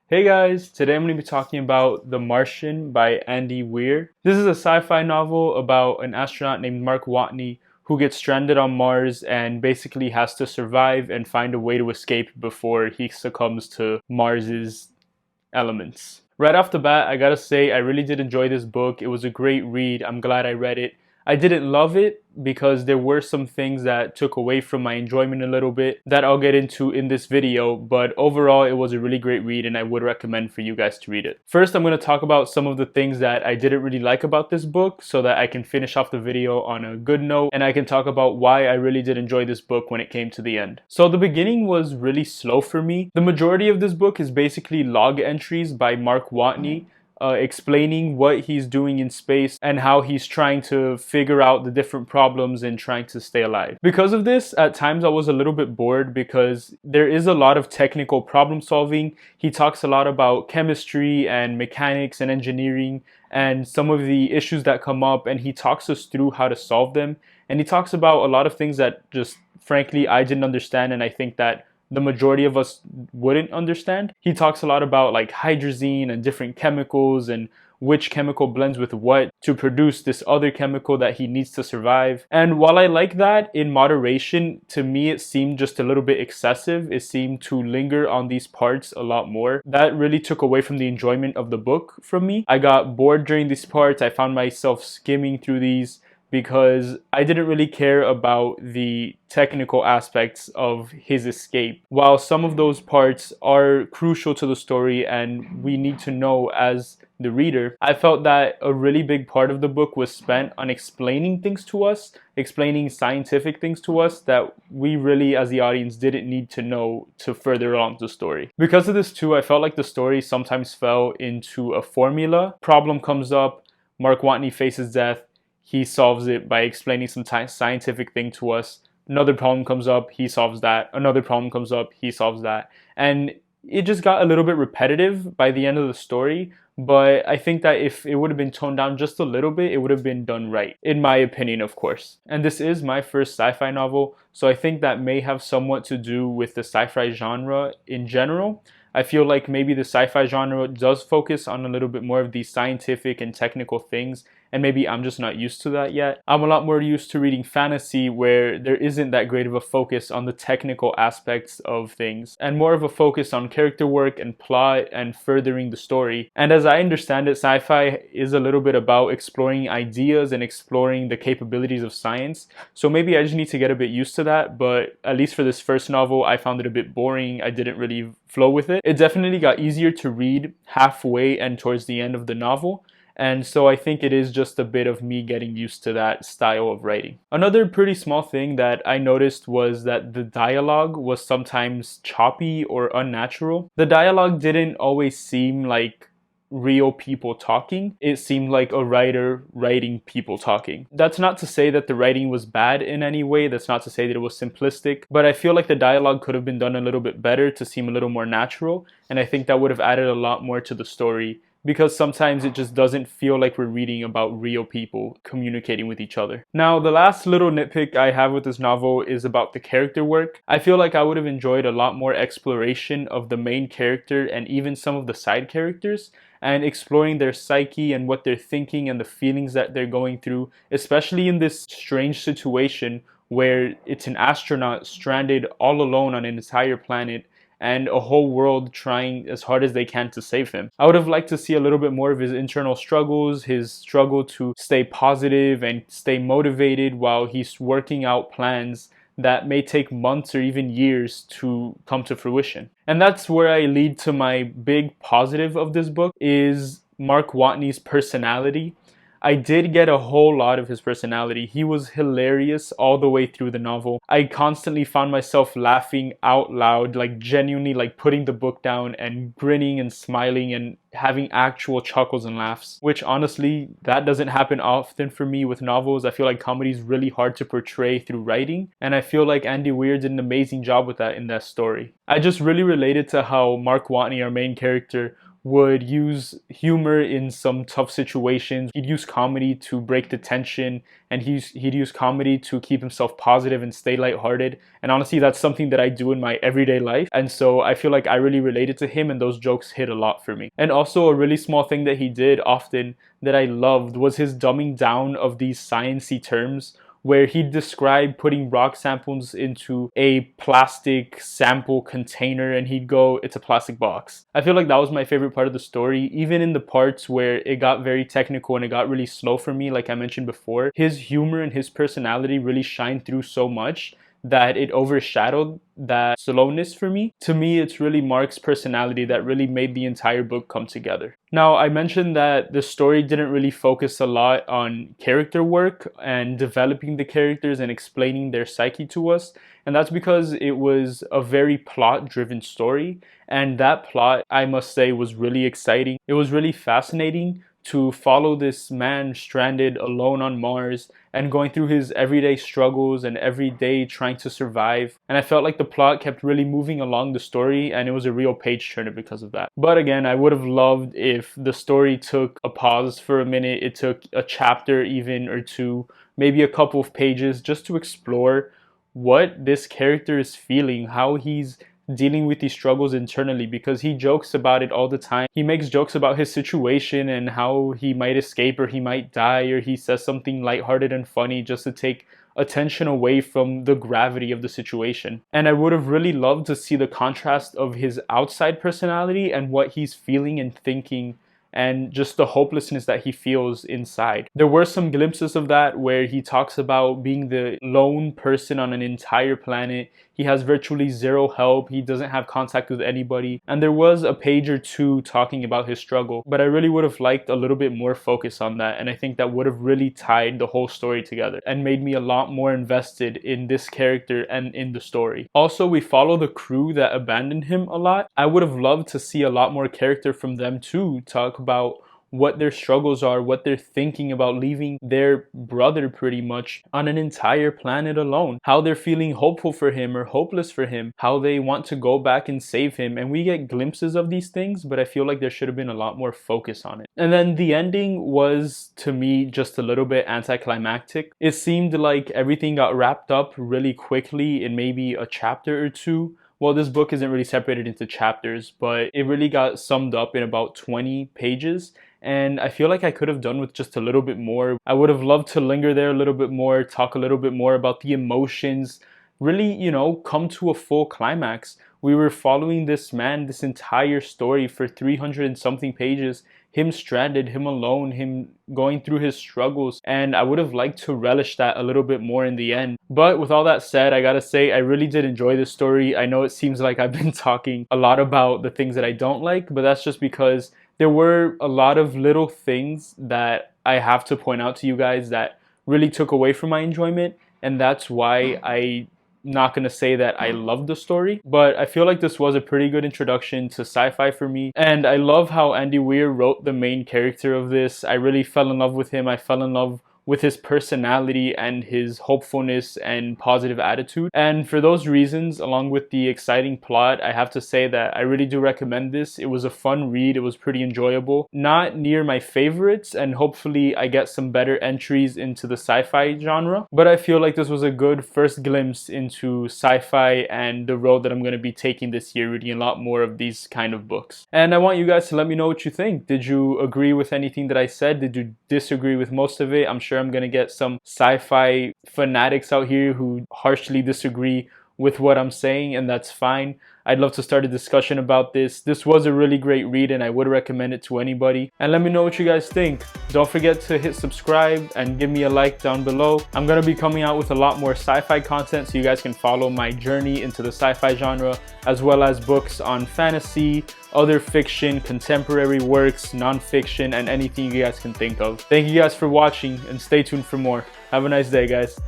Hey guys, today I'm going to be talking about The Martian by Andy Weir. This is a sci-fi novel about an astronaut named Mark Watney who gets stranded on Mars and basically has to survive and find a way to escape before he succumbs to Mars's elements. Right off the bat, I gotta say, I really did enjoy this book. It was a great read. I'm glad I read it. I didn't love it because there were some things that took away from my enjoyment a little bit that I'll get into in this video, but overall it was a really great read and I would recommend for you guys to read it. First, I'm going to talk about some of the things that I didn't really like about this book so that I can finish off the video on a good note, and I can talk about why I really did enjoy this book when it came to the end. So the beginning was really slow for me. The majority of this book is basically log entries by Mark Watney, explaining what he's doing in space and how he's trying to figure out the different problems and trying to stay alive. Because of this, at times I was a little bit bored because there is a lot of technical problem solving. He talks a lot about chemistry and mechanics and engineering and some of the issues that come up, and he talks us through how to solve them. And he talks about a lot of things that just frankly I didn't understand, and I think that the majority of us wouldn't understand. He talks a lot about like hydrazine and different chemicals and which chemical blends with what to produce this other chemical that he needs to survive. And while I like that in moderation, to me it seemed just a little bit excessive. It seemed to linger on these parts a lot more. That really took away from the enjoyment of the book from me. I got bored during these parts. I found myself skimming through these because I didn't really care about the technical aspects of his escape. While some of those parts are crucial to the story and we need to know as the reader, I felt that a really big part of the book was spent on explaining things to us, explaining scientific things to us that we really as the audience didn't need to know to further along the story. Because of this too, I felt like the story sometimes fell into a formula. Problem comes up, Mark Watney faces death, he solves it by explaining some scientific thing to us. Another problem comes up, he solves that. Another problem comes up, he solves that. And it just got a little bit repetitive by the end of the story, but I think that if it would have been toned down just a little bit, it would have been done right, in my opinion, of course. And this is my first sci-fi novel, so I think that may have somewhat to do with the sci-fi genre in general. I feel like maybe the sci-fi genre does focus on a little bit more of these scientific and technical things, and maybe I'm just not used to that yet. I'm a lot more used to reading fantasy where there isn't that great of a focus on the technical aspects of things and more of a focus on character work and plot and furthering the story. And as I understand it, sci-fi is a little bit about exploring ideas and exploring the capabilities of science. So maybe I just need to get a bit used to that, but at least for this first novel, I found it a bit boring. I didn't really flow with it. It definitely got easier to read halfway and towards the end of the novel. And so I think it is just a bit of me getting used to that style of writing. Another pretty small thing that I noticed was that the dialogue was sometimes choppy or unnatural. The dialogue didn't always seem like real people talking. It seemed like a writer writing people talking. That's not to say that the writing was bad in any way. That's not to say that it was simplistic, but I feel like the dialogue could have been done a little bit better to seem a little more natural, and I think that would have added a lot more to the story, because sometimes it just doesn't feel like we're reading about real people communicating with each other. Now, the last little nitpick I have with this novel is about the character work. I feel like I would have enjoyed a lot more exploration of the main character and even some of the side characters, and exploring their psyche and what they're thinking and the feelings that they're going through, especially in this strange situation where it's an astronaut stranded all alone on an entire planet and a whole world trying as hard as they can to save him. I would have liked to see a little bit more of his internal struggles, his struggle to stay positive and stay motivated while he's working out plans that may take months or even years to come to fruition. And that's where I lead to my big positive of this book, is Mark Watney's personality. I did get a whole lot of his personality. He was hilarious all the way through the novel. I constantly found myself laughing out loud, like genuinely like putting the book down and grinning and smiling and having actual chuckles and laughs, which honestly, that doesn't happen often for me with novels. I feel like comedy is really hard to portray through writing, and I feel like Andy Weir did an amazing job with that in that story. I just really related to how Mark Watney, our main character, would use humor in some tough situations. He'd use comedy to break the tension, and he'd use comedy to keep himself positive and stay lighthearted. And honestly, that's something that I do in my everyday life. And so I feel like I really related to him, and those jokes hit a lot for me. And also, a really small thing that he did often that I loved was his dumbing down of these sciencey terms, where he described putting rock samples into a plastic sample container and he'd go, it's a plastic box. I feel like that was my favorite part of the story, even in the parts where it got very technical and it got really slow for me, like I mentioned before. His humor and his personality really shined through so much that it overshadowed that slowness for me. To me, it's really Mark's personality that really made the entire book come together. Now, I mentioned that the story didn't really focus a lot on character work and developing the characters and explaining their psyche to us. And that's because it was a very plot-driven story. And that plot, I must say, was really exciting. It was really fascinating to follow this man stranded alone on Mars and going through his everyday struggles and every day trying to survive. And I felt like the plot kept really moving along the story, and it was a real page turner because of that. But again, I would have loved if the story took a pause for a minute. It took a chapter even or two, maybe a couple of pages, just to explore what this character is feeling, how he's dealing with these struggles internally, because he jokes about it all the time. He makes jokes about his situation and how he might escape or he might die, or he says something lighthearted and funny just to take attention away from the gravity of the situation. And I would have really loved to see the contrast of his outside personality and what he's feeling and thinking, and just the hopelessness that he feels inside. There were some glimpses of that where he talks about being the lone person on an entire planet. He has virtually zero help. He doesn't have contact with anybody. And there was a page or two talking about his struggle, but I really would have liked a little bit more focus on that. And I think that would have really tied the whole story together and made me a lot more invested in this character and in the story. Also, we follow the crew that abandoned him a lot. I would have loved to see a lot more character from them too, talk about what their struggles are, what they're thinking about leaving their brother pretty much on an entire planet alone, how they're feeling hopeful for him or hopeless for him, how they want to go back and save him. And we get glimpses of these things, but I feel like there should have been a lot more focus on it. And then the ending was, to me, just a little bit anticlimactic. It seemed like everything got wrapped up really quickly in maybe a chapter or two. Well, this book isn't really separated into chapters, but it really got summed up in about 20 pages. And I feel like I could have done with just a little bit more. I would have loved to linger there a little bit more, talk a little bit more about the emotions, really, come to a full climax. We were following this man, this entire story for 300 and something pages, him stranded, him alone, him going through his struggles, and I would have liked to relish that a little bit more in the end. But with all that said, I gotta say, I really did enjoy this story. I know it seems like I've been talking a lot about the things that I don't like, but that's just because there were a lot of little things that I have to point out to you guys that really took away from my enjoyment, and that's why I'm not going to say that I loved the story, but I feel like this was a pretty good introduction to sci-fi for me. And I love how Andy Weir wrote the main character of this. I really fell in love with him. I fell in love with his personality and his hopefulness and positive attitude. And for those reasons, along with the exciting plot, I have to say that I really do recommend this. It was a fun read. It was pretty enjoyable. Not near my favorites, and hopefully I get some better entries into the sci-fi genre. But I feel like this was a good first glimpse into sci-fi and the road that I'm going to be taking this year, reading a lot more of these kind of books. And I want you guys to let me know what you think. Did you agree with anything that I said? Did you disagree with most of it? I'm sure I'm going to get some sci-fi fanatics out here who harshly disagree with what I'm saying, and that's fine. I'd love to start a discussion about this. This was a really great read, and I would recommend it to anybody. And let me know what you guys think. Don't forget to hit subscribe and give me a like down below. I'm going to be coming out with a lot more sci-fi content so you guys can follow my journey into the sci-fi genre, as well as books on fantasy, other fiction, contemporary works, non-fiction, and anything you guys can think of. Thank you guys for watching, and stay tuned for more. Have a nice day, guys.